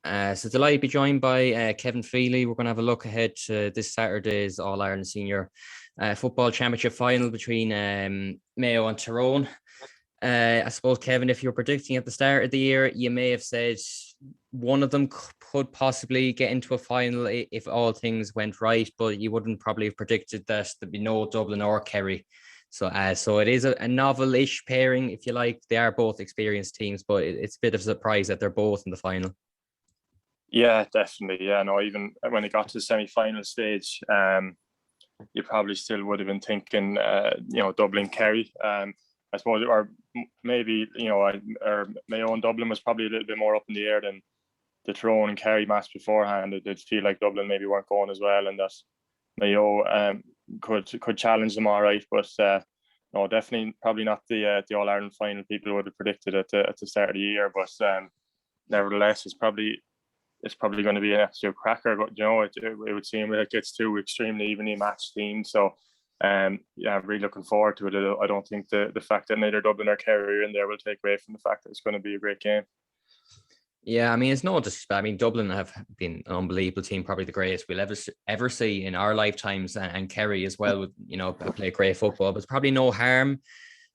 So delighted to be joined by Kevin Feely. We're going to have a look ahead to this Saturday's All-Ireland Senior Football Championship final between Mayo and Tyrone. I suppose, Kevin, if you're predicting at the start of the year, you may have said one of them could possibly get into a final if all things went right, but you wouldn't probably have predicted that there'd be no Dublin or Kerry. So it is a novel-ish pairing, if you like. They are both experienced teams, but it's a bit of a surprise that they're both in the final. Yeah, definitely. Yeah, no, even when it got to the semi-final stage, you probably still would have been thinking, Dublin Kerry. I suppose, or maybe, or Mayo and Dublin was probably a little bit more up in the air than the Tyrone and Kerry match beforehand. It did feel like Dublin maybe weren't going as well, and that Mayo could challenge them all right. But no, definitely probably not the All Ireland final people would have predicted at the start of the year. But nevertheless, it's probably going to be an absolute cracker. But it would seem like it's two extremely evenly matched teams. So I'm really looking forward to it. I don't think the fact that neither Dublin or Kerry are in there will take away from the fact that it's going to be a great game. Yeah, I mean, it's no disrespect. I mean, Dublin have been an unbelievable team, probably the greatest we'll ever see in our lifetimes, and Kerry as well would, play great football. But it's probably no harm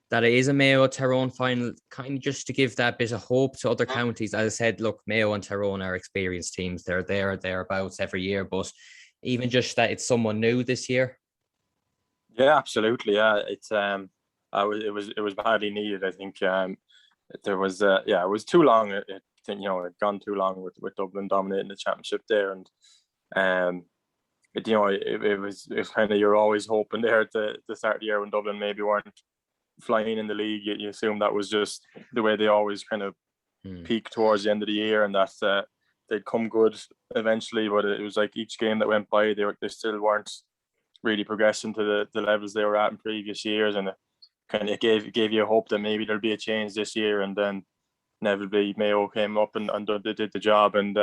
that it is a Mayo Tyrone final, kind of just to give that bit of hope to other counties. As I said, look, Mayo and Tyrone are experienced teams. They're thereabouts every year, but even just that it's someone new this year. Yeah, absolutely. Yeah, it was badly needed. I think there was it was too long. It had gone too long with Dublin dominating the championship there, and it was kind of, you're always hoping there at the start of the year when Dublin maybe weren't flying in the league. You assume that was just the way they always kind of peak towards the end of the year, and that they'd come good eventually. But it was like each game that went by, they still weren't really progressing to the levels they were at in previous years, and it kind of gave you hope that maybe there'll be a change this year. And then inevitably Mayo came up and they did the job, and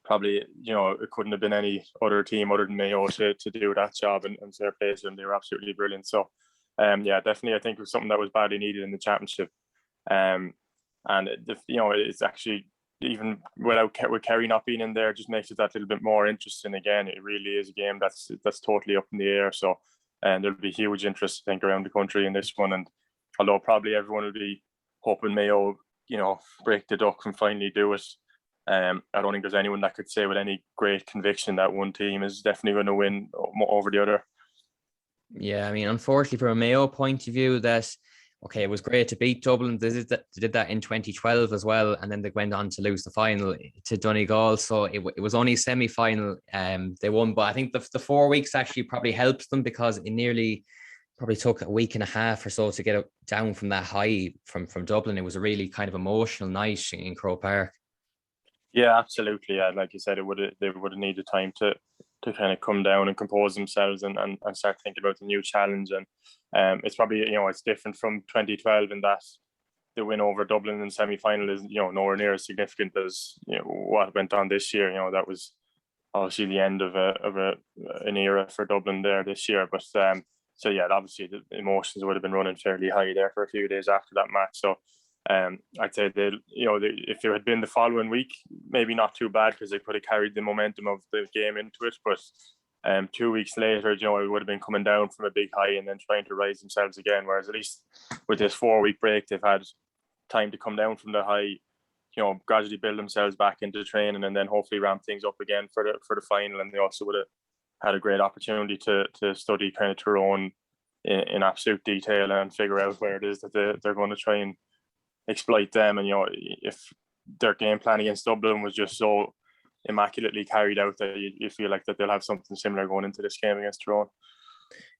probably it couldn't have been any other team other than Mayo to do that job and fair play to them. They were absolutely brilliant. So definitely I think it was something that was badly needed in the championship, and it's actually, even with Kerry not being in there, just makes it that little bit more interesting. Again, it really is a game that's totally up in the air. So, and there'll be huge interest, I think, around the country in this one. And although probably everyone will be hoping Mayo, break the duck and finally do it, I don't think there's anyone that could say with any great conviction that one team is definitely going to win over the other. Yeah, I mean, unfortunately, from a Mayo point of view, it was great to beat Dublin. They did that in 2012 as well, and then they went on to lose the final to Donegal. So it was only semi-final. They won, but I think the 4 weeks actually probably helped them, because it nearly probably took a week and a half or so to get down from that high from Dublin. It was a really kind of emotional night in Croke Park. Yeah, absolutely. Yeah, like you said, they would have needed time to kind of come down and compose themselves and start thinking about the new challenge. And it's probably, it's different from 2012 in that the win over Dublin in semi-final is, nowhere near as significant as what went on this year. That was obviously the end of an era for Dublin there this year. But obviously the emotions would have been running fairly high there for a few days after that match. So I'd say if it had been the following week, maybe not too bad, because they could have carried the momentum of the game into it. But 2 weeks later, it would have been coming down from a big high and then trying to rise themselves again. Whereas at least with this 4 week break, they've had time to come down from the high, gradually build themselves back into training, and then hopefully ramp things up again for the final. And they also would have had a great opportunity to study kind of Tyrone in absolute detail and figure out where it is that they're going to try and exploit them. And if their game plan against Dublin was just so immaculately carried out, that you feel like that they'll have something similar going into this game against Tyrone.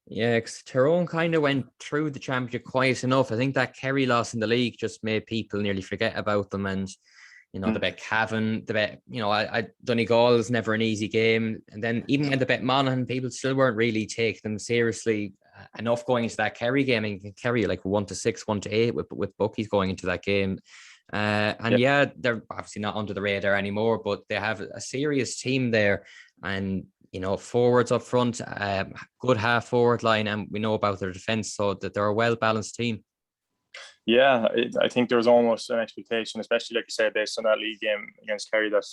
Yeah, because Tyrone kind of went through the championship quiet enough. I think that Kerry loss in the league just made people nearly forget about them. And the bet Cavan, the bet Donegal is never an easy game. And then even when the bet Monaghan, people still weren't really taking them seriously enough going into that Kerry game. I mean, Kerry like 1-6, 1-8 with bookies going into that game. They're obviously not under the radar anymore, but they have a serious team there, and forwards up front, good half forward line, and we know about their defence, so that they're a well balanced team. Yeah, I think there was almost an expectation, especially like you said, based on that league game against Kerry, that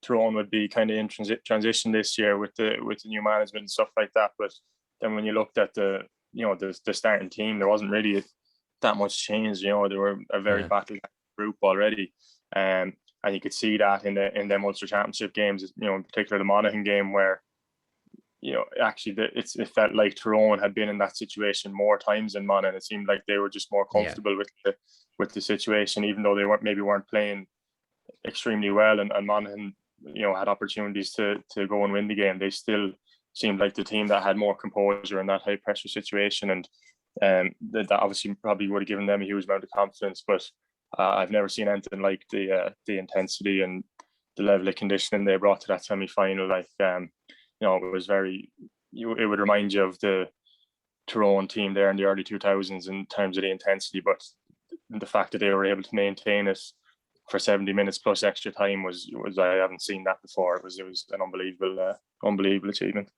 Tyrone would be kind of in transition this year with the new management and stuff like that. But then when you looked at the starting team, there wasn't really that much change. They were a very battle group already, and you could see that in the Ulster Championship games. In particular the Monaghan game, where actually it felt like Tyrone had been in that situation more times than Monaghan. It seemed like they were just more comfortable with the situation, even though they weren't playing extremely well, and Monaghan had opportunities to go and win the game. They still seemed like the team that had more composure in that high pressure situation, and that obviously probably would have given them a huge amount of confidence. But I've never seen anything like the intensity and the level of conditioning they brought to that semi-final. Like it was very. It would remind you of the Tyrone team there in the early 2000s in terms of the intensity, but the fact that they were able to maintain it for 70 minutes plus extra time was I haven't seen that before. It was an unbelievable achievement.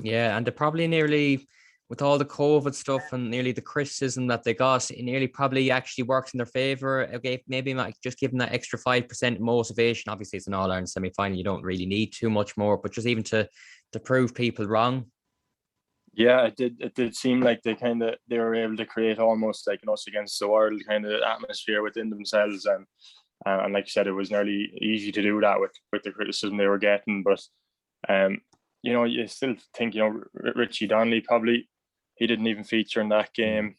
Yeah, and they probably nearly, with all the COVID stuff and nearly the criticism that they got, it nearly probably actually worked in their favour. Okay, maybe just give them that extra 5% motivation. Obviously, it's an All-Ireland semi-final. You don't really need too much more, but just even to prove people wrong. Yeah, it did seem like they were able to create almost like an us against the world kind of atmosphere within themselves, and like you said, it was nearly easy to do that with the criticism they were getting. But you still think Richie Donnelly probably, he didn't even feature in that game.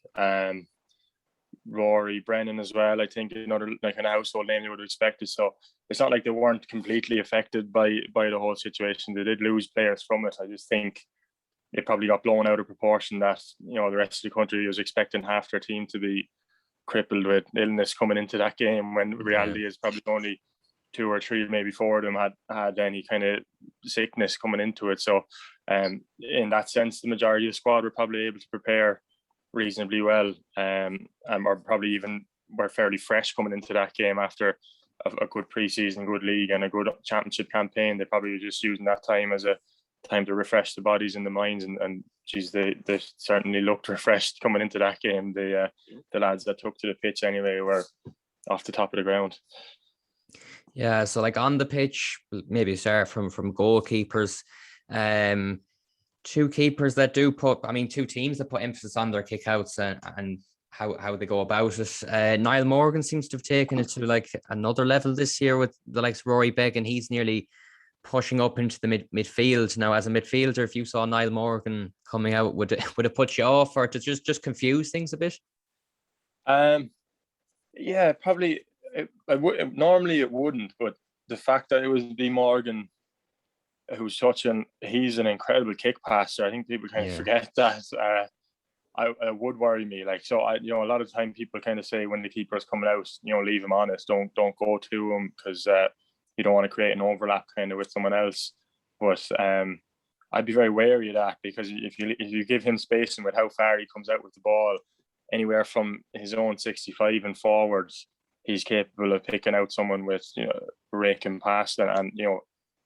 Rory Brennan as well, I think another like kind of household name you would have expected. So it's not like they weren't completely affected by the whole situation. They did lose players from it. I just think it probably got blown out of proportion that the rest of the country was expecting half their team to be crippled with illness coming into that game, when reality is probably only 2 or 3, maybe 4 of them had any kind of sickness coming into it. So in that sense, the majority of the squad were probably able to prepare reasonably well, or probably even were fairly fresh coming into that game after a good pre-season, good league and a good championship campaign. They probably were just using that time as a time to refresh the bodies and the minds, and geez, they certainly looked refreshed coming into that game. The lads that took to the pitch anyway were off the top of the ground. Yeah, so like on the pitch, maybe start from goalkeepers. Two keepers that do two teams that put emphasis on their kickouts and how they go about it. Niall Morgan seems to have taken it to like another level this year with the likes of Rory Begg, and he's nearly pushing up into the midfield now. As a midfielder, if you saw Niall Morgan coming out, would it put you off, or to just confuse things a bit? Yeah, probably. Normally it wouldn't, but the fact that it was B Morgan who's he's an incredible kick passer. I think people kind of forget that. I would worry me. Like, so a lot of time people kind of say when the keeper's coming out, leave him honest. Don't go to him, because you don't want to create an overlap kind of with someone else. But I'd be very wary of that, because if you give him space and with how far he comes out with the ball, anywhere from his own 65 and forwards, he's capable of picking out someone with raking past, and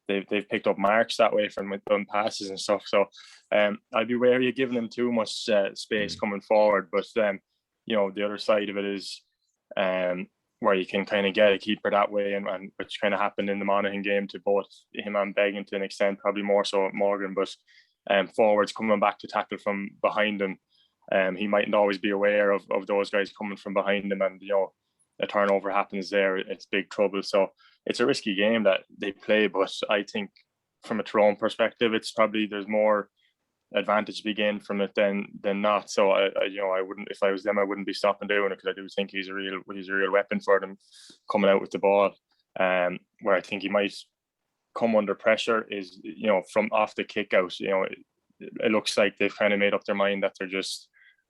they've picked up marks that way from done passes and stuff. So I'd be wary of giving him too much space coming forward. But the other side of it is where you can kind of get a keeper that way, and which kind of happened in the Monaghan game to both him and Beggan to an extent, probably more so Morgan. But forwards coming back to tackle from behind him, he mightn't always be aware of those guys coming from behind him, and a turnover happens there, it's big trouble. So it's a risky game that they play, but I think from a Tyrone perspective, it's probably there's more advantage to be gained from it than not. So I wouldn't, if I was them, I wouldn't be stopping doing it, because I do think he's a real weapon for them coming out with the ball. Where I think he might come under pressure is from off the kick out. It looks like they've kind of made up their mind that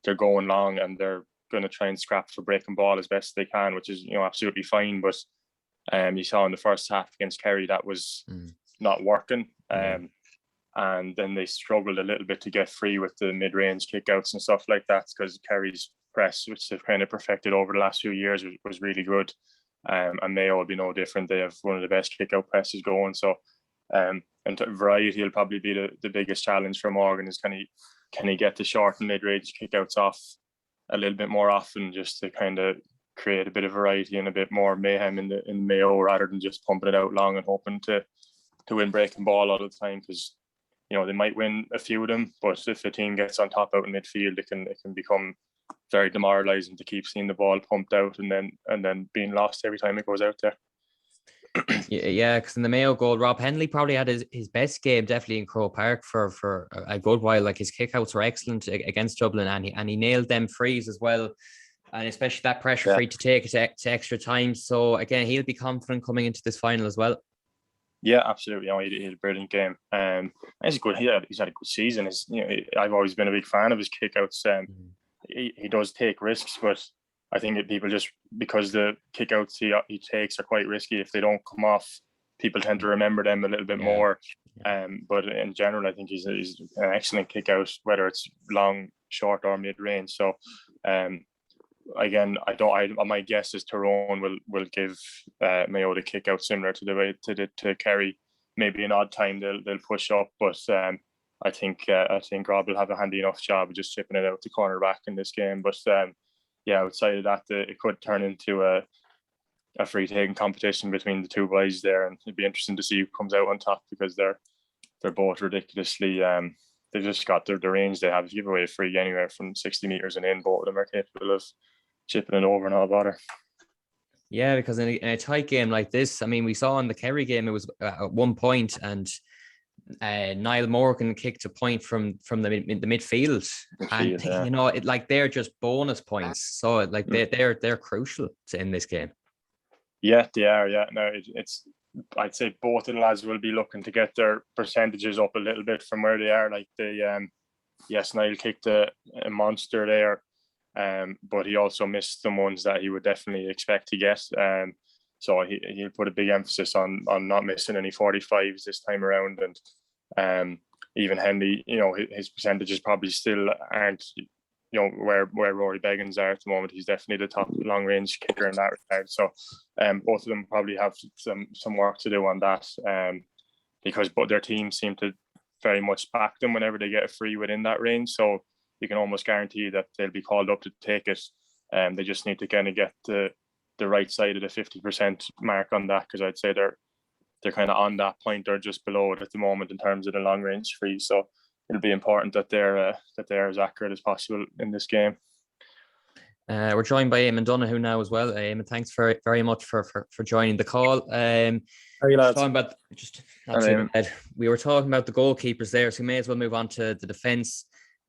they're going long and they're going to try and scrap for breaking ball as best they can, which is absolutely fine. But you saw in the first half against Kerry that was not working, and then they struggled a little bit to get free with the mid-range kickouts and stuff like that, because Kerry's press, which they've kind of perfected over the last few years, was really good. And Mayo will be no different. They have one of the best kick-out presses going. So and variety will probably be the biggest challenge for Morgan, is can he get the short and mid-range kickouts off a little bit more often, just to kind of create a bit of variety and a bit more mayhem in Mayo, rather than just pumping it out long and hoping to win breaking ball all the time, because they might win a few of them, but if a team gets on top out in midfield, it can become very demoralising to keep seeing the ball pumped out and then being lost every time it goes out there. Yeah, because in the Mayo goal, Rob Henley probably had his best game definitely in Croke Park for a good while. Like, his kickouts were excellent against Dublin, and he nailed them frees as well, and especially that pressure free to take it to extra time. So again, he'll be confident coming into this final as well. Yeah, absolutely. He had a brilliant game. He's good. He's had a good season. I've always been a big fan of his kickouts. He does take risks, but I think people just, because the kickouts he takes are quite risky, if they don't come off, people tend to remember them a little bit more. But in general, I think he's an excellent kickout, whether it's long, short, or mid range. So again, my guess is Tyrone will give Mayo the kick out similar to the way to Kerry. Maybe an odd time they'll push up, but I think Rob will have a handy enough job of just chipping it out to corner back in this game. But outside of that, it could turn into a free taking competition between the two boys there, and it'd be interesting to see who comes out on top, because they're both ridiculously. They just got the range they have to give away a free anywhere from 60 meters and in. Both of them are capable of chipping it over and all bother. Yeah, because in a tight game like this, I mean, we saw in the Kerry game, it was at 1 point, and Niall Morgan kicked a point from the midfield, and they're just bonus points. So like they're crucial in this game. Yeah, they are. Yeah, no, it's. I'd say both of the lads will be looking to get their percentages up a little bit from where they are. Like Niall kicked a monster there, but he also missed some ones that he would definitely expect to get. So he'll put a big emphasis on not missing any 45s this time around. And even Henley, his percentages probably still aren't, where Rory Beggins are at the moment. He's definitely the top long range kicker in that regard. So both of them probably have some work to do on that, because both their teams seem to very much back them whenever they get a free within that range. So you can almost guarantee that they'll be called up to take it. They just need to kind of get the right side of the 50% mark on that, because I'd say they're kind of on that point or just below it at the moment in terms of the long range free. So it'll be important that they're as accurate as possible in this game. We're joined by Eamon Donoghue now as well. Eamon, thanks very much for joining the call. How are you lads? We were talking about the goalkeepers there, so we may as well move on to the defence.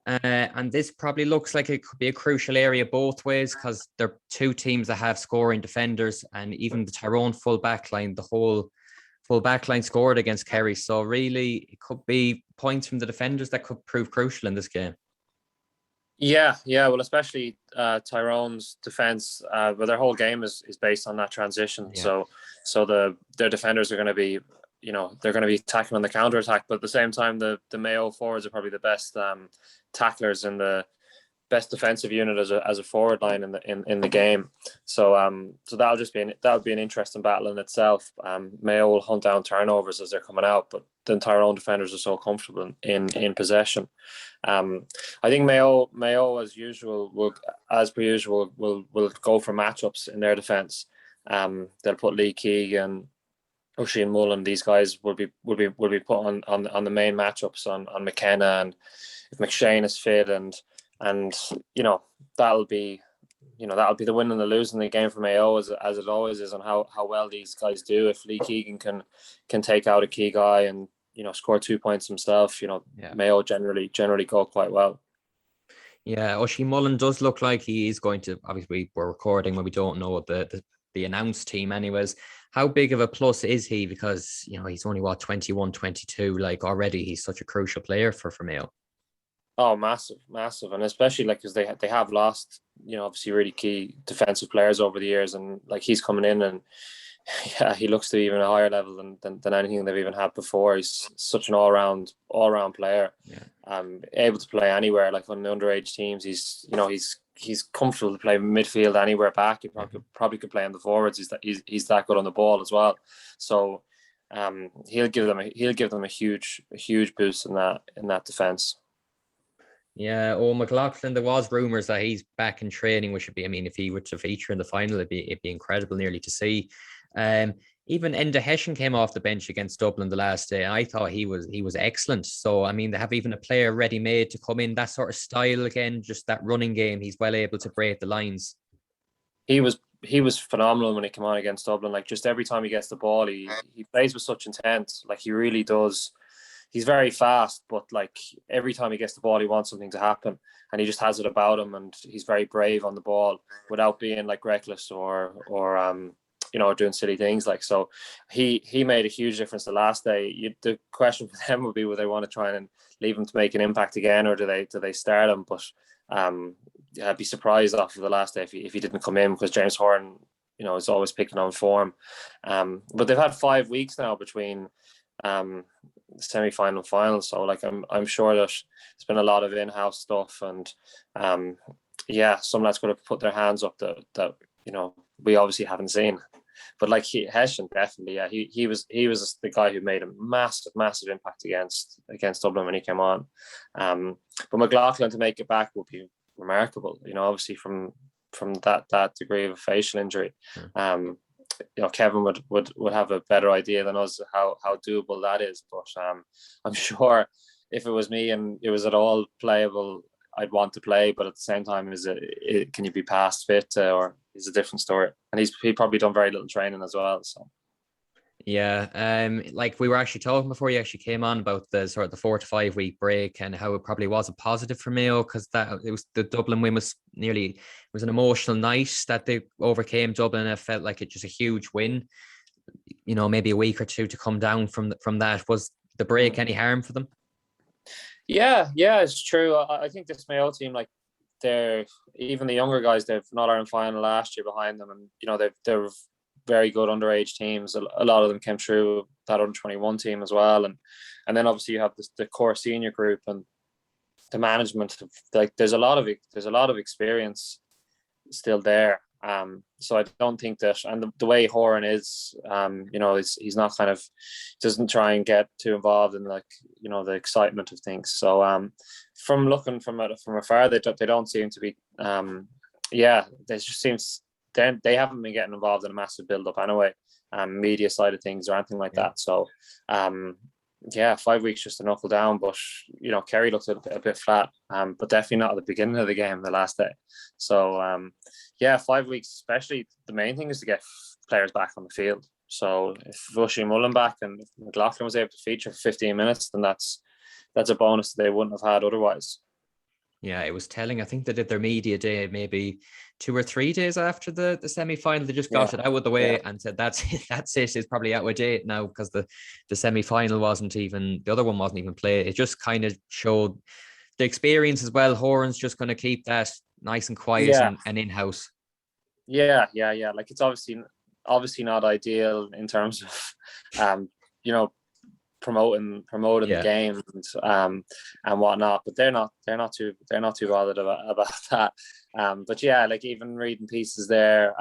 And this probably looks like it could be a crucial area both ways, because they're two teams that have scoring defenders, and even the Tyrone full back line, the whole full back line scored against Kerry. So really, it could be points from the defenders that could prove crucial in this game. Yeah. Well, especially Tyrone's defense, but their whole game is based on that transition. Yeah. So their defenders are going to be, they're going to be attacking on the counter attack. But at the same time, the Mayo forwards are probably the best tacklers and the best defensive unit as a forward line in the game. So that'll be an interesting battle in itself. Mayo will hunt down turnovers as they're coming out, but then Tyrone defenders are so comfortable in possession. I think Mayo as usual will go for matchups in their defence. They'll put Lee Keegan, Oisin Mullen. These guys will be put on the main matchups on McKenna, and if McShane is fit and that'll be the win and the lose in the game for Mayo, as it always is, on how well these guys do. If Lee Keegan can take out a key guy and score 2 points himself, Mayo generally go quite well. Yeah, Oisin Mullen does look like he is going to. Obviously, we're recording when we don't know the announced team anyways. How big of a plus is he? Because he's only 21, 22. Like, already he's such a crucial player for Mayo. Oh, massive, and especially because they have lost, obviously really key defensive players over the years, and like he's coming in and he looks to be even a higher level than anything they've even had before. He's such an all round player. Yeah. Able to play anywhere. Like on the underage teams, he's comfortable to play midfield anywhere back. He probably could play on the forwards. He's that good on the ball as well. So he'll give them a huge boost in that defense. Yeah, McLaughlin, there was rumours that he's back in training, which would be, I mean, if he were to feature in the final, it'd be incredible nearly to see. Even Enda Hession came off the bench against Dublin the last day. I thought he was excellent. So I mean, they have even a player ready made to come in, that sort of style again, just that running game. He's well able to break the lines. He was phenomenal when he came on against Dublin. Like, just every time he gets the ball, he plays with such intent. Like, he really does. He's very fast, but like every time he gets the ball, he wants something to happen, and he just has it about him. And he's very brave on the ball without being like reckless or doing silly things. Like, so he made a huge difference the last day. The question for them would be, would they want to try and leave him to make an impact again, or do they start him? But I'd be surprised after the last day if he didn't come in, because James Horan, is always picking on form. But they've had 5 weeks now between semi-final final, so like I'm sure that there's been a lot of in-house stuff, and some lads could have put their hands up that we obviously haven't seen. But like Hession, definitely, yeah, he was the guy who made a massive impact against Dublin when he came on. But McLaughlin to make it back would be remarkable, obviously from that degree of a facial injury. Kevin would have a better idea than us how doable that is. But I'm sure if it was me and it was at all playable, I'd want to play. But at the same time, can you be past fit, or is a different story? And he probably done very little training as well. So. Yeah, like we were actually talking before you actually came on about the sort of the 4 to 5 week break and how it probably was a positive for Mayo, because the Dublin win was an emotional night that they overcame Dublin. It felt like it's just a huge win. Maybe a week or two to come down from that. Was the break any harm for them? Yeah, it's true. I think this Mayo team, like, they're, even the younger guys, they've an All-Ireland final last year behind them, and they're very good underage teams. A lot of them came through that under 21 team as well, and then obviously you have the core senior group and the management. Like, there's a lot of experience still there. So I don't think that, and the way Horan is, he's not doesn't try and get too involved in the excitement of things. So from looking from afar, they don't seem to be. They just seems. They haven't been getting involved in a massive build-up anyway, media side of things or anything like that. So, 5 weeks just to knuckle down. But, Kerry looked a bit flat, but definitely not at the beginning of the game, the last day. So, 5 weeks, especially, the main thing is to get players back on the field. So if Bushy Mullen back and if McLaughlin was able to feature for 15 minutes, then that's a bonus that they wouldn't have had otherwise. Yeah, it was telling. I think they did their media day maybe 2 or 3 days after the semi-final. They just got it out of the way and said that's it. It's probably out of date now, because the semi-final the other one wasn't even played. It just kind of showed the experience as well. Horan's just going to keep that nice and quiet and in-house. Yeah. Like, it's obviously not ideal in terms of promoting the game and whatnot, but they're not too bothered about that. But yeah, like, even reading pieces there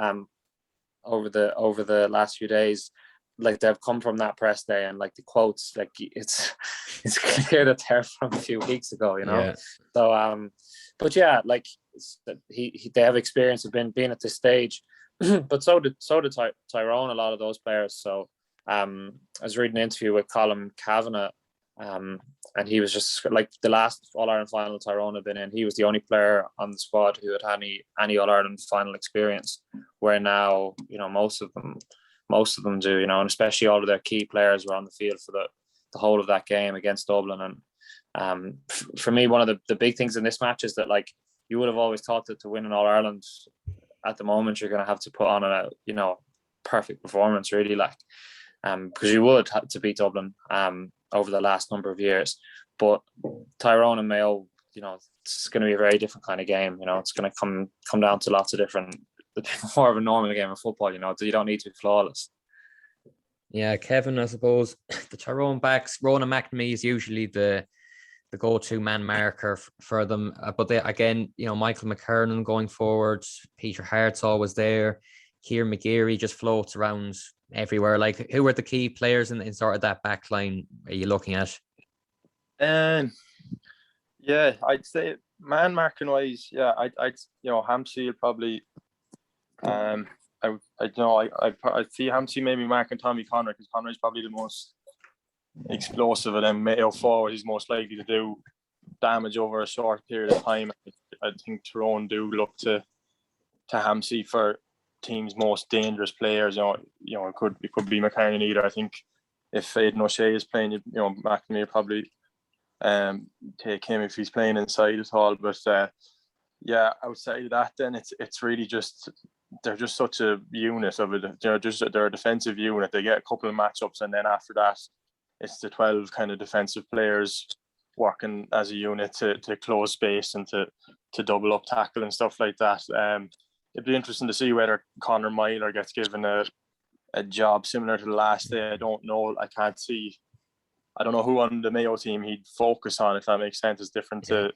over the last few days, like, they've come from that press day, and like the quotes, like, it's clear that they're from a few weeks ago, So but yeah, like, they have experience of being at this stage, but so did Tyrone, a lot of those players. So I was reading an interview with Colin Kavanagh, and he was just like, the last All-Ireland final Tyrone had been in, he was the only player on the squad who had any All-Ireland final experience, where now, most of them do, and especially all of their key players were on the field for the whole of that game against Dublin. And for me, one of the big things in this match is that, like, you would have always thought that to win an All-Ireland at the moment, you're going to have to put on a perfect performance, really, like, because you would have to beat Dublin over the last number of years. But Tyrone and Mayo, it's going to be a very different kind of game. It's going to come down to lots of different, more of a normal game of football. So you don't need to be flawless. Yeah, Kevin, I suppose the Tyrone backs, Ronan McNamee is usually the go-to man marker for them. But they, again, Michael McKernan going forward, Peter Hart's always there. Kieran McGeary just floats around everywhere. Like, who are the key players in sort of that back line are you looking at? Yeah, I'd say man marking wise, yeah, I'd Hampsey will probably I'd see Hampsey maybe marking Tommy Conroy, because Conroy's probably the most explosive of them Mayo forward. He's most likely to do damage over a short period of time. I think Tyrone do look to Hampsey for team's most dangerous players. It could be McCarran either. I think if Aidan O'Shea is playing, McNamee probably take him if he's playing inside at all. But outside of that, then it's really just they're just such a unit of it. They're a defensive unit. They get a couple of matchups, and then after that, it's the 12 kind of defensive players working as a unit to close space and to double up tackle and stuff like that. It'd be interesting to see whether Conor Myler gets given a job similar to the last day. I don't know. I don't know who on the Mayo team he'd focus on, if that makes sense. It's different to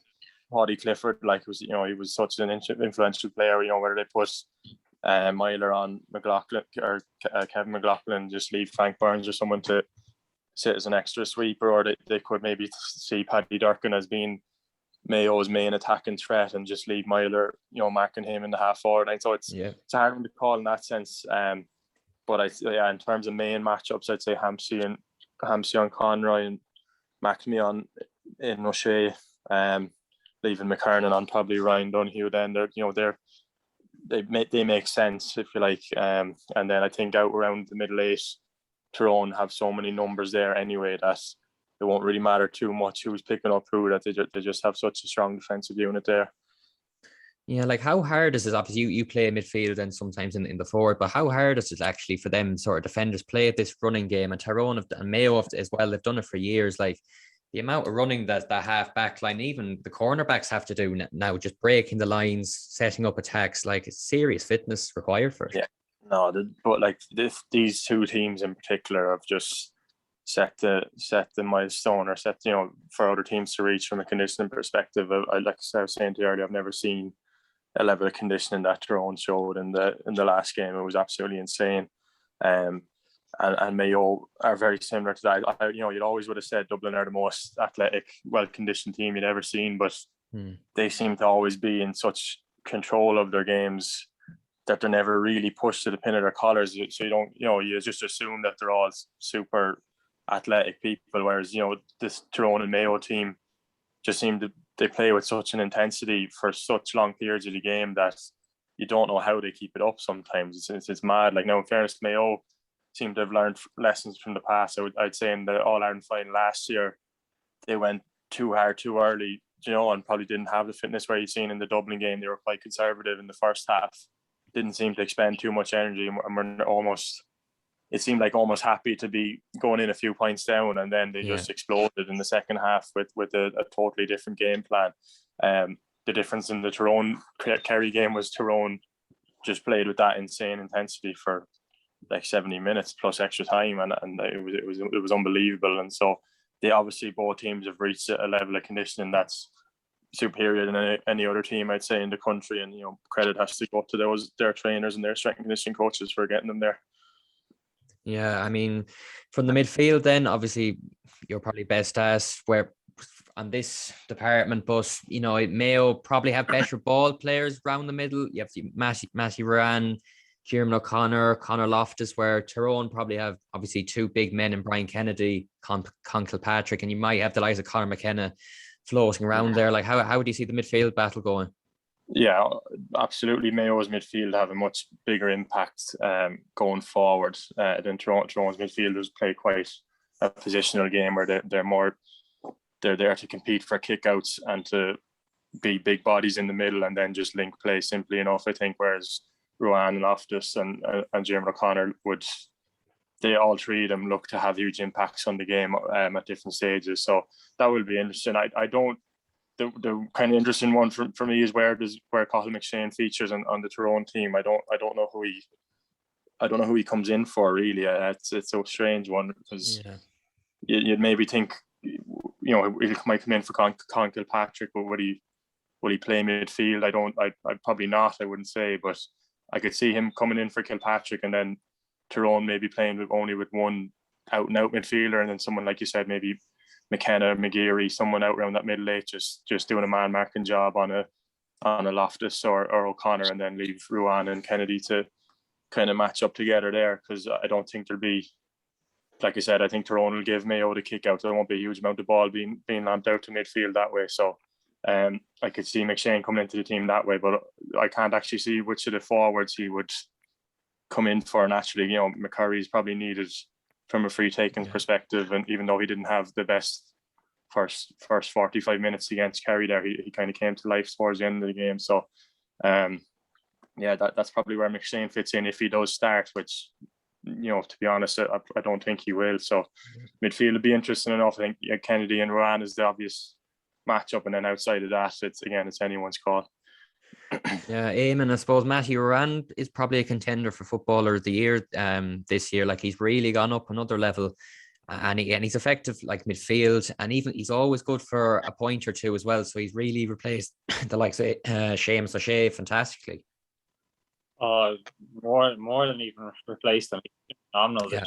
Paddy Clifford. Like, he was such an influential player. Whether they put Myler on McLaughlin or Kevin McLaughlin, just leave Frank Burns or someone to sit as an extra sweeper, or they could maybe see Paddy Durkin as being Mayo's main attacking threat and just leave Myler, marking him in the half forward line. So it's a hard one to call in that sense. But in terms of main matchups, I'd say Hampsey on Conroy and McNamee on Aidan O'Shea, leaving McKernan on probably Ryan Donoghue. Then they make sense, if you like. And then I think out around the middle eight, Tyrone have so many numbers there anyway that it won't really matter too much who's picking up who, that they just have such a strong defensive unit there. Yeah, like how hard is it? Obviously, you play midfield and sometimes in the forward, but how hard is it actually for them sort of defenders play at this running game? And Tyrone and Mayo as well, they've done it for years. Like the amount of running that the half back line, even the cornerbacks have to do now, just breaking the lines, setting up attacks. Like it's serious fitness required for it. Yeah, no, but like these two teams in particular have just set the milestone, or set for other teams to reach from a conditioning perspective. Like I was saying to you earlier, I've never seen a level of conditioning that Tyrone showed in the last game. It was absolutely insane. And Mayo are very similar to that. You'd always would have said Dublin are the most athletic, well-conditioned team you'd ever seen, but they seem to always be in such control of their games that they're never really pushed to the pin of their collars. So you just assume that they're all super athletic people, whereas this Tyrone and Mayo team just seem to they play with such an intensity for such long periods of the game that you don't know how they keep it up sometimes. It's mad. Like, now, in fairness, Mayo seem to have learned lessons from the past. I'd say in the All-Ireland final last year, they went too hard too early, and probably didn't have the fitness where you've seen in the Dublin game. They were quite conservative in the first half, didn't seem to expend too much energy, and it seemed like almost happy to be going in a few points down, and then they just exploded in the second half with a totally different game plan. The difference in the Tyrone Kerry game was Tyrone just played with that insane intensity for like 70 minutes plus extra time, and it was unbelievable. And so they obviously, both teams have reached a level of conditioning that's superior than any other team, I'd say, in the country. And credit has to go to their trainers and their strength and conditioning coaches for getting them there. Yeah, I mean, from the midfield, then obviously you're probably best asked where on this department, but Mayo probably have better ball players around the middle. You have Matty Moran, Jérôme O'Connor, Conor Loftus, where Tyrone probably have obviously two big men in Brian Kennedy, Con Kilpatrick, and you might have the likes of Conor McKenna floating around there. Like, how do you see the midfield battle going? Yeah, absolutely. Mayo's midfield have a much bigger impact going forward than Tyrone's midfielders play quite a positional game where they're there to compete for kickouts and to be big bodies in the middle and then just link play simply enough, I think, whereas Rowan and Loftus and Jérôme O'Connor they all three of them look to have huge impacts on the game at different stages. So that will be interesting. The kind of interesting one for me is where Cathal McShane features on the Tyrone team. I don't know who he comes in for, really. It's a strange one, because you'd maybe think he might come in for Con Kilpatrick, but will he play midfield? I'd probably not, I wouldn't say, but I could see him coming in for Kilpatrick, and then Tyrone maybe playing only with one out and out midfielder, and then someone, like you said, maybe McKenna, McGeary, someone out around that middle eight, just doing a man marking job on a Loftus or O'Connor, and then leave Ruan and Kennedy to kind of match up together there, because I don't think there'll be, like I said, I think Tyrone will give Mayo the kick out. There won't be a huge amount of ball being lamped out to midfield that way. So I could see McShane coming into the team that way, but I can't actually see which of the forwards he would come in for naturally. You know, McCurry's probably needed from a free taking perspective, and even though he didn't have the best first 45 minutes against Kerry there, he kind of came to life towards the end of the game. So that's probably where McShane fits in if he does start, which, you know, to be honest, I don't think he will. So midfield will be interesting enough. I think Kennedy and Ruan is the obvious matchup, and then outside of that, it's anyone's call. Yeah, Eamon, I suppose Matthew Ruan is probably a contender for Footballer of the Year this year. Like, he's really gone up another level, and he's effective like midfield, and even he's always good for a point or two as well. So he's really replaced the likes of Seamus O'Shea fantastically. More than even replaced them. Phenomenal. Yeah.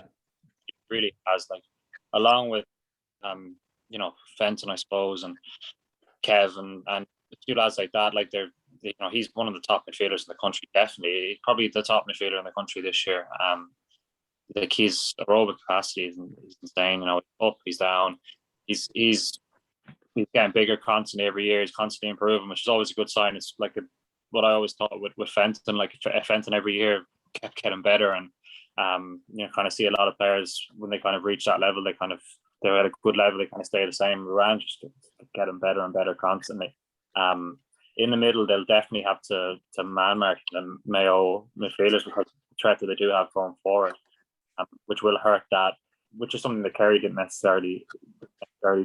He really has, like, along with Fenton, I suppose, and Kevin and a few lads like that. Like, they're, you know, he's one of the top midfielders in the country. Definitely, probably the top midfielder in the country this year. Like, his aerobic capacity is insane. You know, up, he's down. He's getting bigger constantly every year. He's constantly improving, which is always a good sign. It's like what I always thought with Fenton. Like, Fenton every year kept getting better, and kind of see a lot of players when they kind of reach that level, they're at a good level, they kind of stay the same. Ruan just getting better and better constantly. In the middle, they'll definitely have to man mark the Mayo midfielders because of the threat that they do have going forward, which will hurt that, which is something that Kerry didn't necessarily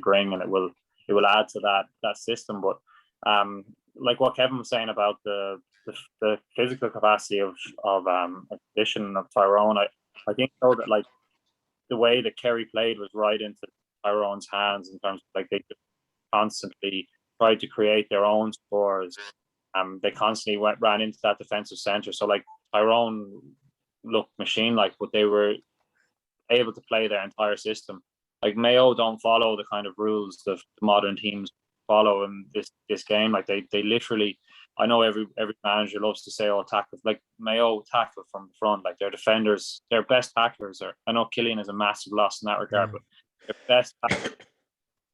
bring, and it will add to that system. But like what Kevin was saying about the physical capacity of addition of Tyrone, I think though that, like, the way that Kerry played was right into Tyrone's hands in terms of, like, they constantly tried to create their own scores. They constantly ran into that defensive centre. So, like, Tyrone looked machine-like, but they were able to play their entire system. Like, Mayo don't follow the kind of rules that modern teams follow in this game. Like, they literally, I know every manager loves to say, tackle. Like, Mayo tackle from the front. Like, their defenders, their best tacklers are, I know Killian is a massive loss in that regard, but their best tacklers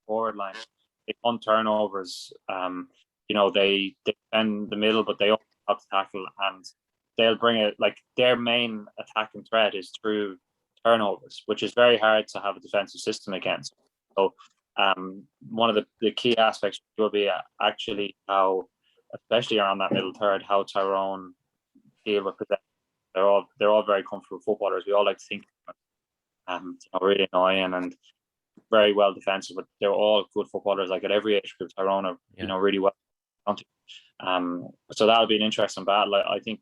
forward line, they won turnovers. They defend the middle, but they also have to tackle, and they'll bring it. Like, their main attacking threat is through turnovers, which is very hard to have a defensive system against. So one of the key aspects will be actually how, especially around that middle third, how Tyrone deal with possession. They're all very comfortable footballers. We all like to think really annoying and very well defensive, but they're all good footballers. Like, at every age group, Tyrone are really well. So that'll be an interesting battle. I think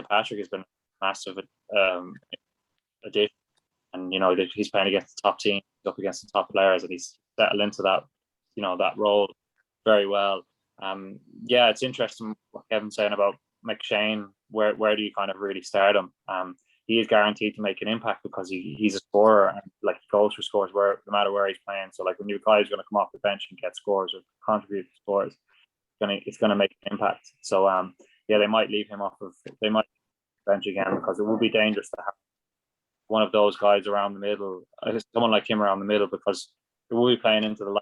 Patrick has been a massive addition, and he's playing against the top team, up against the top players, and he's settled into that that role very well. It's interesting what Kevin's saying about McShane. Where do you kind of really start him? He is guaranteed to make an impact because he's a scorer, and, like, he goes for scores no matter where he's playing. So, like, when your guy is going to come off the bench and get scores or contribute to scores, it's going to make an impact. So they might leave him off of bench again, because it would be dangerous to have one of those guys around the middle, someone like him around the middle, because it will be playing into the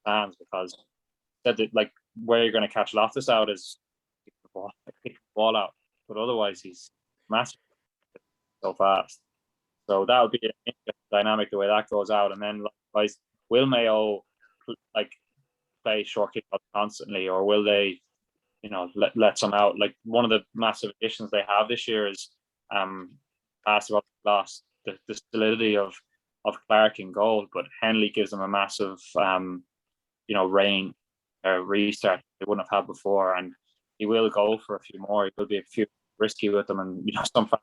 hands, because that, like, where you're going to catch Loftus out is kick the ball out, but otherwise he's massive, so fast. So that would be an interesting dynamic the way that goes out. And then, like, will Mayo, like, play short kick constantly, or will they let some out? Like, one of the massive additions they have this year is past about lost the solidity of Clark in goal, but Henley gives them a massive restart they wouldn't have had before, and he will go for a few more. He will be a few risky with them, and some fans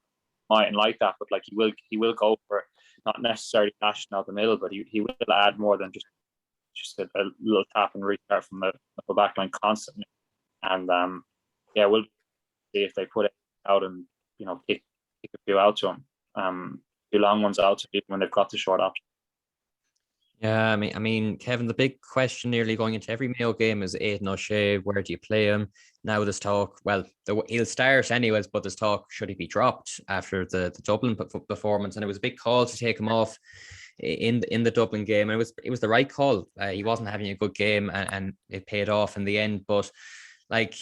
mightn't like that, but, like, he will go for, not necessarily flashing out the middle, but he will add more than just a little tap and restart from the back line constantly. And we'll see if they put it out and kick a few out to him, few long ones out to people when they've got the short option. Yeah, I mean, Kevin, the big question nearly going into every Mayo game is Aidan O'Shea. Where do you play him? Now there's talk. Well, he'll start anyways, but there's talk should he be dropped after the Dublin performance, and it was a big call to take him off in the Dublin game, and it was the right call. He wasn't having a good game, and it paid off in the end. But like,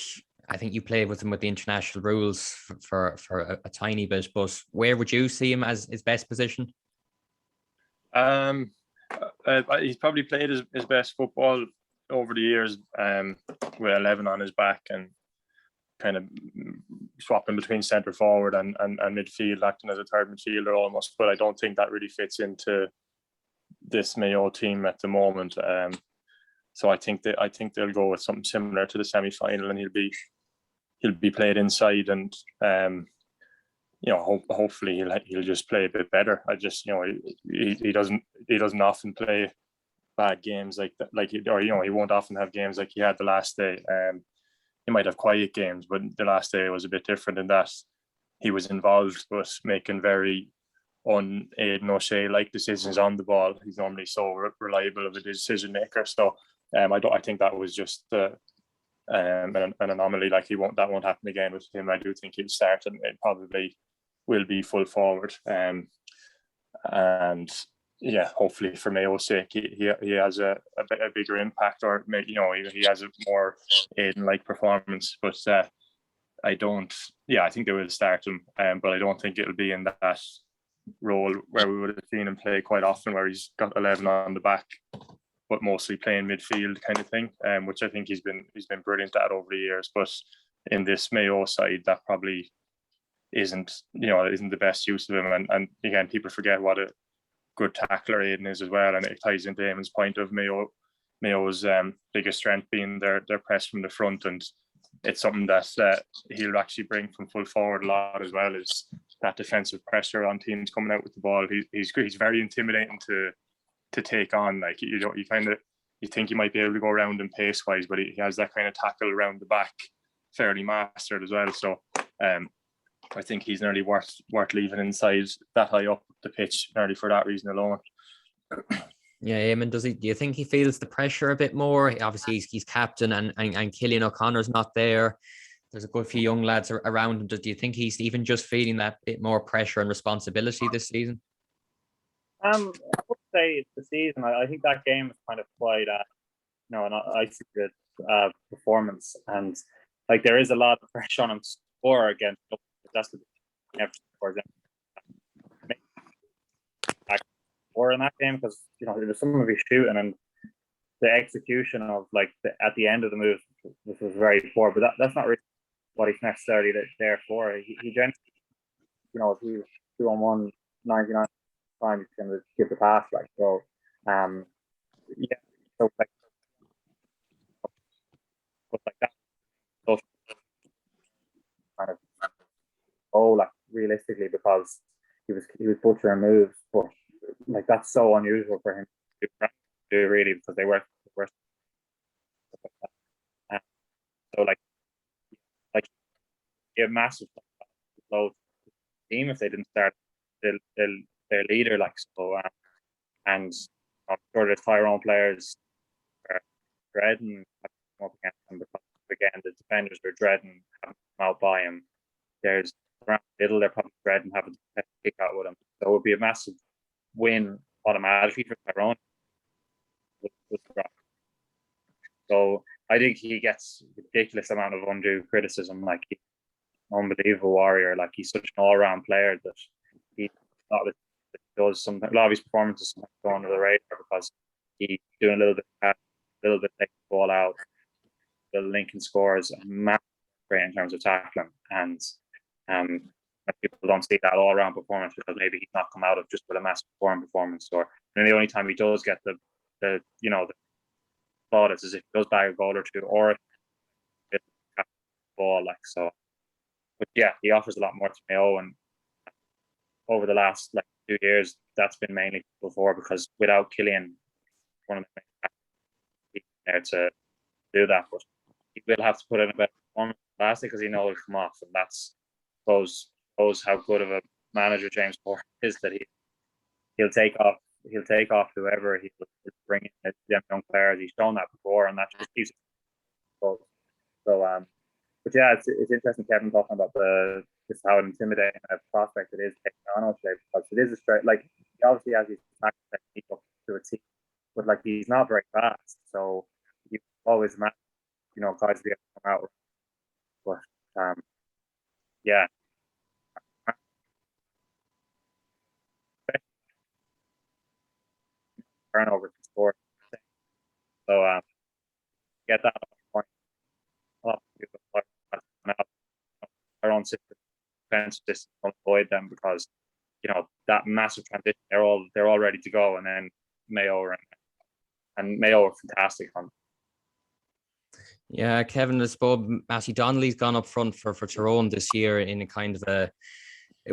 I think you played with him with the international rules for a tiny bit. But where would you see him as his best position? He's probably played his best football over the years, with 11 on his back and kind of swapping between centre forward and midfield, acting as a third midfielder almost. But I don't think that really fits into this Mayo team at the moment. So I think they'll go with something similar to the semi-final, and he'll be played inside, and hopefully he'll just play a bit better. I just, he doesn't often play bad games like that, he won't often have games like he had the last day. He might have quiet games, but the last day was a bit different in that he was involved, but making very Aidan O'Shea like decisions on the ball. He's normally so reliable of a decision maker. So I think that was just an anomaly. Like that won't happen again with him. I do think he'll start, and it probably will be full forward. And yeah, hopefully for Mayo's sake, he has a bigger impact, or he has a more Aidan-like performance. But I think they will start him, but I don't think it'll be in that role where we would have seen him play quite often, where he's got 11 on the back, but mostly playing midfield kind of thing, which I think he's been brilliant at over the years. But in this Mayo side, that probably isn't the best use of him. And again, people forget what a good tackler Aidan is as well, and it ties into Eamon's point of Mayo's biggest strength being their press from the front, and it's something that he'll actually bring from full forward a lot as well, is that defensive pressure on teams coming out with the ball. He's very intimidating to take on. Like, you think he might be able to go around him pace wise, but he has that kind of tackle around the back fairly mastered as well. So I think he's nearly worth leaving inside that high up the pitch, nearly for that reason alone. Yeah, Eamon, do you think he feels the pressure a bit more? Obviously, he's captain, and Killian O'Connor's not there. There's a good few young lads around him. Do you think he's even just feeling that bit more pressure and responsibility this season? I would say the season. I think that game was kind of quite an isolated performance, and like there is a lot of pressure on him to score against. That's the for example. Or in that game, because there was some of his shooting and the execution of at the end of the move, this was very poor. But that's not really what he's necessarily there for. He generally, if he was 2-on-1, 99 time, he's going to give the pass. So that. So kind of realistically, because he was butchering moves, but that's so unusual for him to do, really, because they were so a massive load team if they didn't start their leader and I'm sure the Tyrone players are dreading up against him, because again the defenders are dreading having to come out by him. There's around the middle, they're probably dreading having to kick out with him. So it would be a massive win automatically for Tyrone. So I think he gets a ridiculous amount of undue criticism. He's an unbelievable warrior. He's such an all-round player that he does something. A lot of his performances go under the radar because he's doing a little bit taking the ball out. The Lincoln scores massive great in terms of tackling, and people don't see that all-round performance because maybe he's not come out of just with a massive scoring performance, and the only time he does get the plaudits is if he does bag a goal or two, or the ball. So, but yeah, he offers a lot more to Mayo, and over the last 2 years, that's been mainly before, because without Killian, one of the main there to do that, but he will have to put in a better performance lastly, because he knows it'll come off, and that's shows how good of a manager James Ford is, that he'll take off he'll take off whoever he will bring in them young players. He's shown that before, and that just keeps it. But yeah, it's interesting, Kevin, talking about just how intimidating a prospect it is taking on O'Shea, because it is a straight, like, he obviously has his attack technique up to a team, but like he's not very fast, so you always imagine, guys be able to come out. But yeah. Turnovers to score. So get that point. Our own system, defense system, don't avoid them, because that massive transition, they're all ready to go, and then Mayo are fantastic on. Yeah, Kevin, I suppose Matthew Donnelly's gone up front for Tyrone this year in a kind of a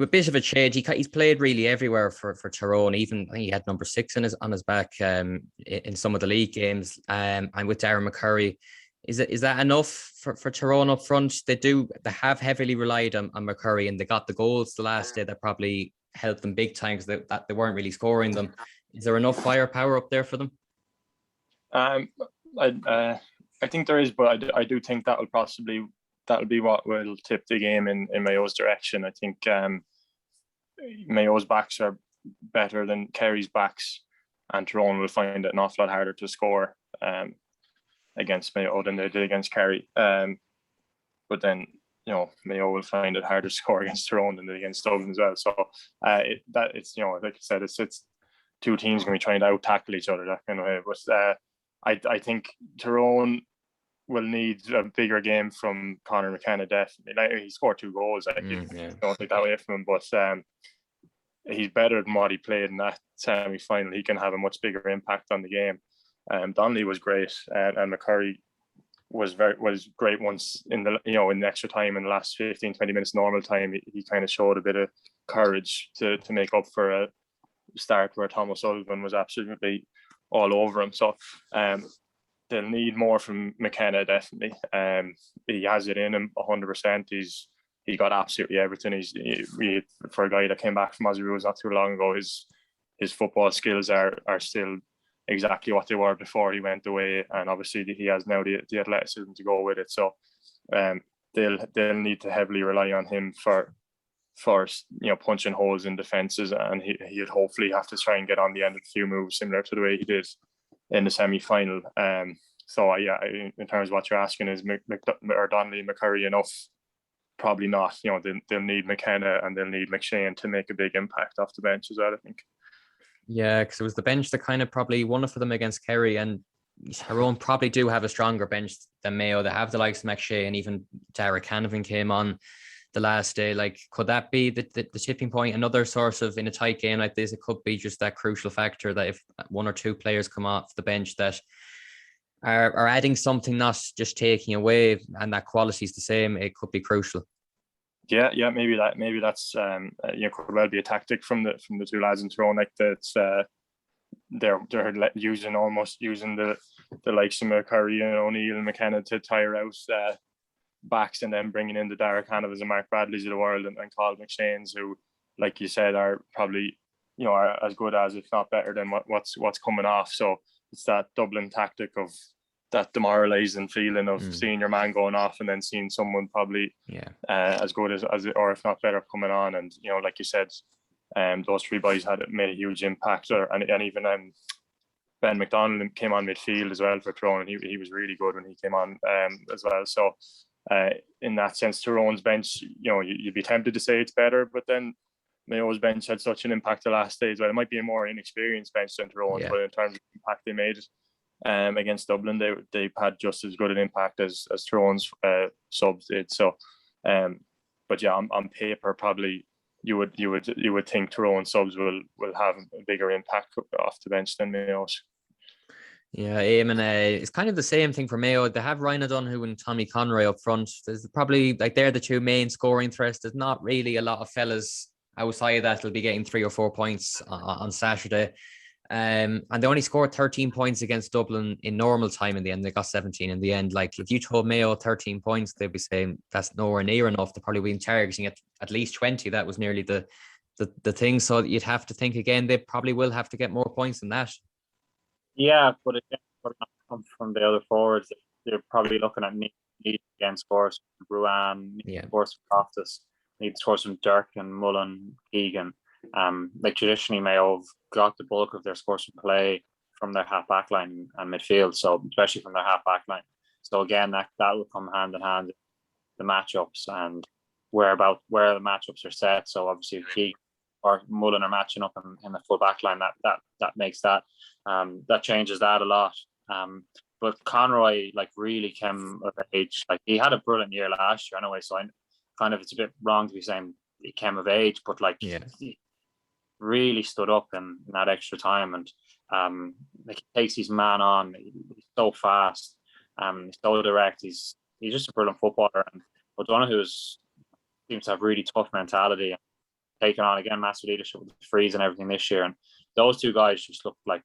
bit of a change. He's played really everywhere for Tyrone. Even I think he had number 6 on his back in some of the league games. And with Darren McCurry, is that enough for Tyrone up front? They have heavily relied on McCurry, and they got the goals the last day that probably helped them big time, because that they weren't really scoring them. Is there enough firepower up there for them? I think there is, but I do think that'll be what will tip the game in Mayo's direction. I think Mayo's backs are better than Kerry's backs, and Tyrone will find it an awful lot harder to score against Mayo than they did against Kerry. But then Mayo will find it harder to score against Tyrone than they did against Dublin as well. So like I said, it's two teams going to be trying to out tackle each other that kind of way. But I think Tyrone will need a bigger game from Conor McKenna, definitely. Like, he scored 2 goals. Don't take that away from him, but he's better than what he played in that semi-final. He can have a much bigger impact on the game. Donnelly was great, and McCurry was great once in in extra time, in the last 15-20 minutes normal time. He kind of showed a bit of courage to make up for a start where Thomas Sullivan was absolutely all over him. So they'll need more from McKenna, definitely. He has it in him 100%. He got absolutely everything. He for a guy that came back from Aussie Rules not too long ago, his football skills are still exactly what they were before he went away, and obviously he has now the athleticism to go with it. So they'll need to heavily rely on him for punching holes in defences, and he'd hopefully have to try and get on the end of a few moves similar to the way he did in the semi-final. So yeah, in terms of what you're asking, is Donnelly and McCurry enough? Probably not. They'll need McKenna and they'll need McShane to make a big impact off the bench as well, I think. Yeah, because it was the bench that kind of probably won it for them against Kerry, and Tyrone probably do have a stronger bench than Mayo. They have the likes of McShane, and even Derek Canavan came on the last day. Like, could that be the tipping point? Another source of, in a tight game like this, it could be just that crucial factor that if 1 or 2 players come off the bench that are adding something, not just taking away, and that quality is the same, it could be crucial. Yeah, maybe that's could well be a tactic from the 2 lads in Tyrone, like that's they're using the likes of McCurry and O'Neill and McKenna to tire out backs, and then bringing in the Derek Hannovers and Mark Bradleys of the world, and Colin McShane's, who, like you said, are probably are as good as, if not better than what's coming off. So it's that Dublin tactic of that demoralizing feeling of seeing your man going off and then seeing someone probably as good as or if not better coming on. And like you said, those 3 boys made a huge impact. And even Ben McDonald came on midfield as well for Tyrone, and he was really good when he came on as well. So in that sense, Tyrone's bench, you'd be tempted to say it's better, but then Mayo's bench had such an impact the last day as well. It might be a more inexperienced bench than Tyrone's, but in terms of the impact they made against Dublin, they had just as good an impact as Tyrone's subs did. So, but yeah, on paper, probably you would think Tyrone subs will have a bigger impact off the bench than Mayo's. Yeah, Eamon, it's kind of the same thing for Mayo. They have Ryan O'Donoghue and Tommy Conroy up front. There's probably, like, they're the 2 main scoring threats. There's not really a lot of fellas outside of that will be getting 3 or 4 points on Saturday. And they only scored 13 points against Dublin in normal time in the end. They got 17 in the end. Like, if you told Mayo 13 points, they'd be saying that's nowhere near enough. They'd probably be targeting at least 20. That was nearly the the thing. So you'd have to think again, they probably will have to get more points than that. Yeah, but again, from the other forwards, they're probably looking at need again scores from Ruan, scores from Loftus, need scores from Dirk and Mullen, Keegan. Like traditionally, Mayo have got the bulk of their scores from play from their half back line and midfield, so especially from their half back line. So again, that will come hand in hand the matchups and where the matchups are set. So obviously, if Keegan or Mullen are matching up in the full back line, that makes that changes that a lot. But Conroy really came of age. Like he had a brilliant year last year anyway, so it's a bit wrong to be saying he came of age, but he really stood up in that extra time, and he takes his man on. He's so fast, he's so direct. He's just a brilliant footballer, and O'Donoghue seems to have really tough mentality and taking on again massive leadership with the freeze and everything this year. And those two guys just look like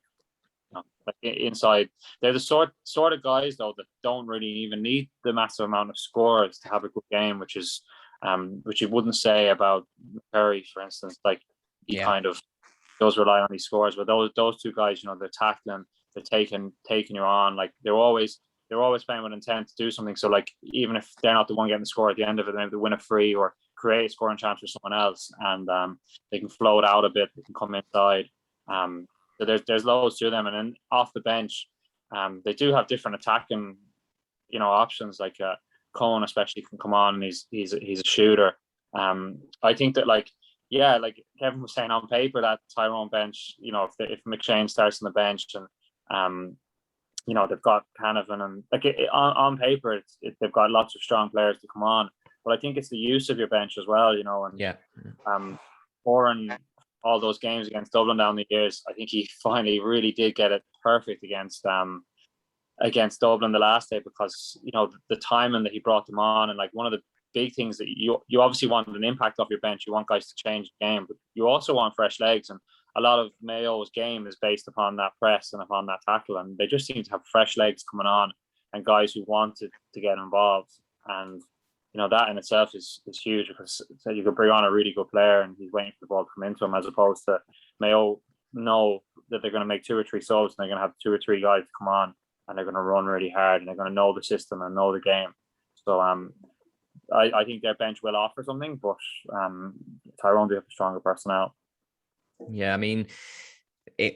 inside. They're the sort of guys though that don't really even need the massive amount of scores to have a good game, which you wouldn't say about Perry, for instance. Like he kind of does rely on these scores, but those two guys, they're tackling, they're taking you on. Like they're always playing with intent to do something. So even if they're not the one getting the score at the end of it, they have to win a free or create a scoring chance for someone else, and they can float out a bit, they can come inside. So there's loads to them, and then off the bench, they do have different attacking, options. Like Cohen especially can come on, and he's a shooter. I think that like Kevin was saying on paper that Tyrone bench, if McShane starts on the bench and they've got Canavan and on paper they've got lots of strong players to come on, but I think it's the use of your bench as well, and Oren, all those games against Dublin down the years, I think he finally really did get it perfect against Dublin the last day, because the timing that he brought them on, and one of the big things that you obviously want an impact off your bench, you want guys to change the game, but you also want fresh legs, and a lot of Mayo's game is based upon that press and upon that tackle, and they just seem to have fresh legs coming on and guys who wanted to get involved, and that in itself is huge, because you could bring on a really good player and he's waiting for the ball to come into him, as opposed to Mayo know that they're going to make 2 or 3 subs and they're going to have 2 or 3 guys come on and they're going to run really hard and they're going to know the system and know the game. So I think their bench will offer something, but Tyrone do have a stronger personnel. Yeah, I mean,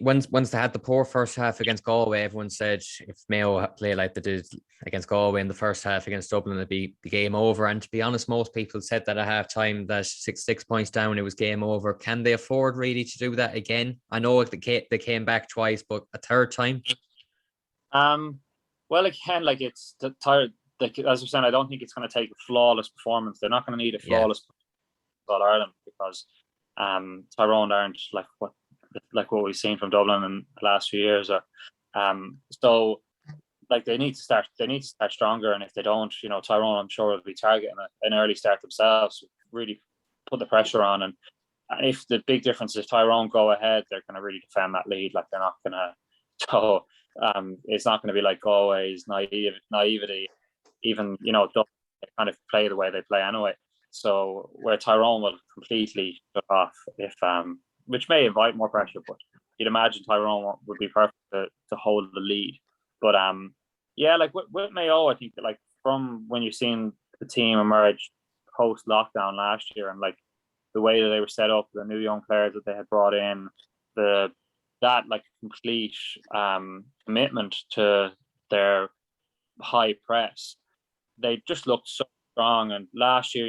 once they had the poor first half against Galway, everyone said if Mayo play like they did against Galway in the first half against Dublin, it'd be the game over. And to be honest, most people said that at half time, that 6 points down, it was game over. Can they afford really to do that again? I know they came back twice, but a third time? Well, again, it's tired. As I said, I don't think it's going to take a flawless performance. They're not going to need a flawless All Ireland, because Tyrone aren't like what we've seen from Dublin in the last few years. So they need to start stronger, and if they don't, Tyrone, I'm sure, will be targeting an early start themselves, really put the pressure on. And if the big difference is Tyrone go ahead, they're going to really defend that lead. They're not going to. So it's not going to be like Galway's naivety. Even Dublin, they kind of play the way they play anyway. So where Tyrone will completely shut off, if which may invite more pressure, but you'd imagine Tyrone would be perfect to hold the lead. But with Mayo, I think that from when you've seen the team emerge post lockdown last year, and the way that they were set up, the new young players that they had brought in, that complete commitment to their high press, they just looked so strong. And last year,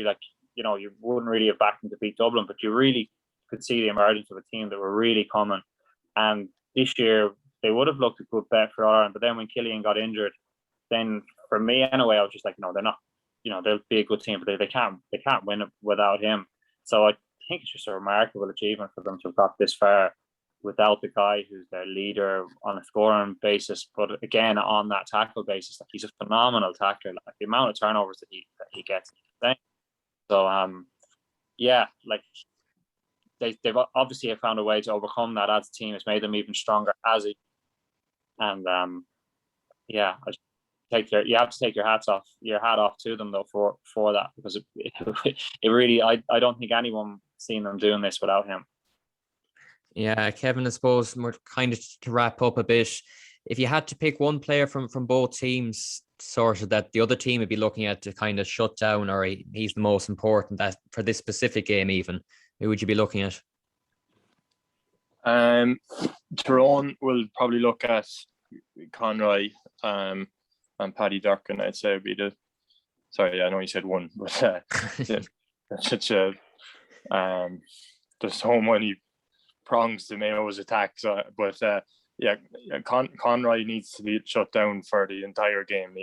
you wouldn't really have backed them to beat Dublin, but you really could see the emergence of a team that were really coming. And this year, they would have looked a good bet for Ireland. But then when Killian got injured, then for me anyway, I was just no, they're not. They'll be a good team, but they can't win it without him. So I think it's just a remarkable achievement for them to have got this far without the guy who's their leader on a scoring basis, but again on that tackle basis. He's a phenomenal tackler. The amount of turnovers that he gets. So they've obviously found a way to overcome that as a team. It's made them even stronger as a, and you have to take your hat off to them though for that, because it really, I don't think anyone seen them doing this without him. Yeah, Kevin, I suppose we're kind of to wrap up a bit. If you had to pick one player from both teams, sort of that the other team would be looking at to kind of shut down, or he's the most important that for this specific game, even, who would you be looking at? Tyrone will probably look at Conroy and Paddy Durkin. I'd say would be the. Sorry, I know you said one, but that's such a. There's so many prongs to Mayo's attack. So, but Conroy needs to be shut down for the entire game.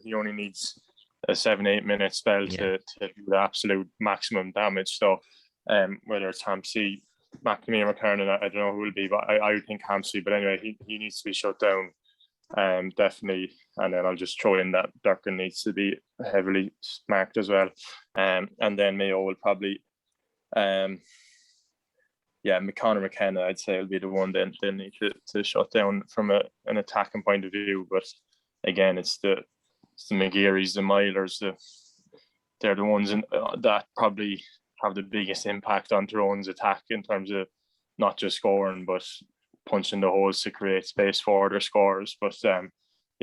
He only needs a 7-8 minute spell to do the absolute maximum damage. So, whether it's Hampsey, McNamee, or McKernan, I don't know who will be, but I would think Hampsey. But anyway, he needs to be shut down. Definitely, and then I'll just throw in that Durkin needs to be heavily marked as well, and then Mayo will probably, McConnor McKenna, I'd say will be the one then they need to shut down from an attacking point of view. But again, it's the McGearys, the Milers, they're the ones that probably have the biggest impact on Tyrone's attack in terms of not just scoring but punching the holes to create space for their scorers. But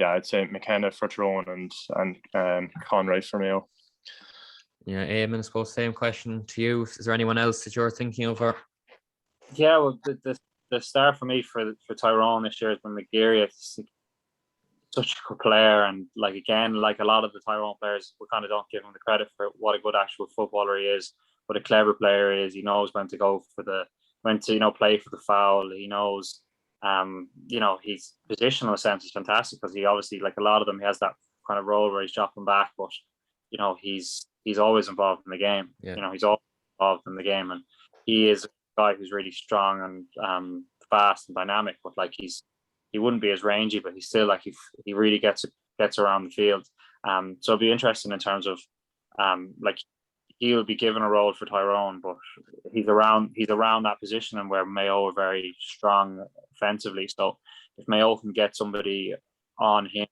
I'd say McKenna for Tyrone and Conroy for Mayo. Yeah, Eamon, I suppose same question to you. Is there anyone else that you're thinking of? Or? Yeah, well, the star for me for Tyrone this year has been McGeary. It's such a good player, and like a lot of the Tyrone players, we kind of don't give him the credit for what a good actual footballer he is, what a clever player he is. He knows when to go for when to play for the foul. He knows, his positional sense is fantastic because he obviously, like a lot of them, he has that kind of role where he's dropping back, but he's always involved in the game. Yeah. He's always involved in the game, and he is a guy who's really strong and fast and dynamic. But like he wouldn't be as rangy, but he's still like he really gets around the field. So it'll be interesting in terms of he'll be given a role for Tyrone, but he's around that position and where Mayo are very strong offensively. So if Mayo can get somebody on him,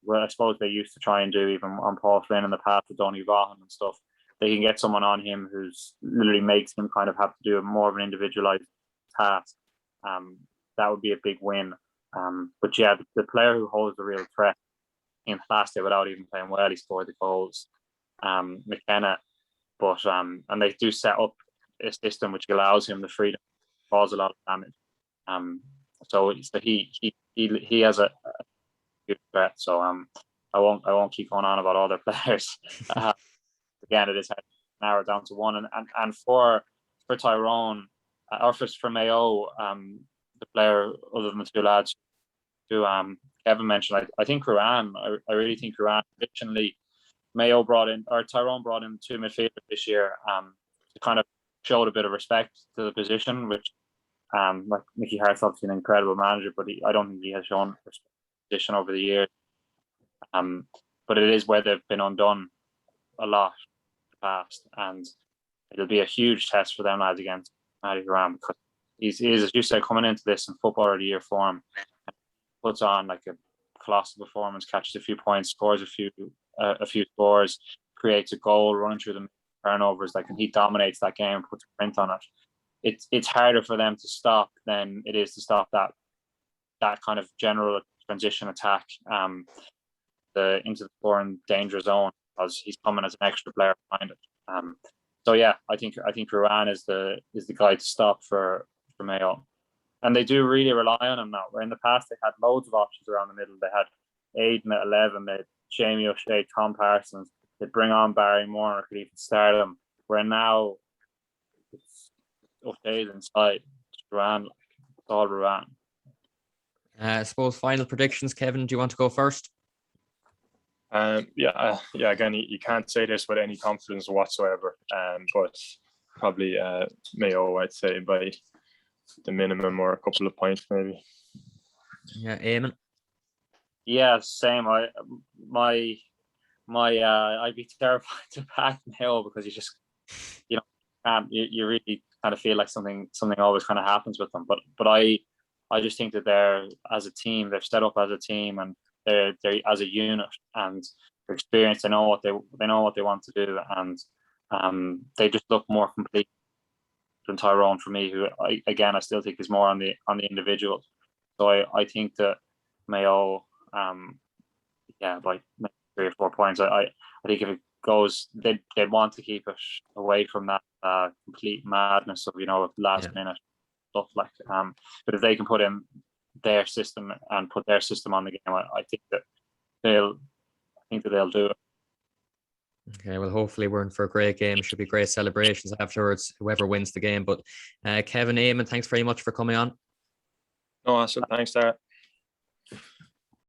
well, I suppose they used to try and do even on Paul Flynn in the past with Donny Vaughan and stuff. They can get someone on him who's literally makes him kind of have to do more of an individualized task. That would be a big win. But yeah, the player who holds the real threat in last day without even playing well, he scored the goals. McKenna. But and they do set up a system which allows him the freedom to cause a lot of damage. So he has a good threat. So I won't keep going on about all their players. Again, it is narrowed down to one, and for Tyrone or for Mayo, the player other than the two lads who Kevin mentioned, I think Ruan. I really think Ruan. Additionally, Tyrone brought in two midfielders this year to kind of showed a bit of respect to the position, which like Mickey Hart's obviously an incredible manager, but I don't think he has shown respect to the position over the years. But it is where they've been undone a lot in the past, and it'll be a huge test for them lads against Matty Duran, because he's, as you said, coming into this in footballer of the year form, puts on like a colossal performance, catches a few points, scores a few scores, creates a goal, running through the turnovers, and he dominates that game, puts a print on it. It's harder for them to stop than it is to stop that kind of general transition attack into the foreign danger zone, because he's coming as an extra player behind it. So yeah, I think Ruan is the guy to stop for Mayo, and they do really rely on him now. Where in the past they had loads of options around the middle. They had Aiden at 11, they had Jamie O'Shea, Tom Parsons. They'd bring on Barry Moore, or could even start him. Where now it's O'Shea's inside, it's Ruan, it's all Ruan. I suppose final predictions, Kevin. Do you want to go first? Again, you can't say this with any confidence whatsoever. But probably Mayo, I'd say, by the minimum or a couple of points maybe. Yeah, Eamon. Yeah, same. I'd be terrified to back Mayo, because you just can't. You really kind of feel like something always kind of happens with them. But I just think that they're, as a team, they've set up as a team, and they're as a unit, and they're experienced. They know what they want to do, and they just look more complete Tyrone for me, who I still think is more on the individuals. So I think that Mayo, by 3 or 4 points. I think if it goes, they'd want to keep it away from that complete madness of last minute stuff like. But if they can put in their system and put their system on the game, I think that they'll do it. Okay, well, hopefully we're in for a great game. It should be great celebrations afterwards, whoever wins the game. But Kevin, Eamon, thanks very much for coming on. No, awesome. Thanks, Sarah.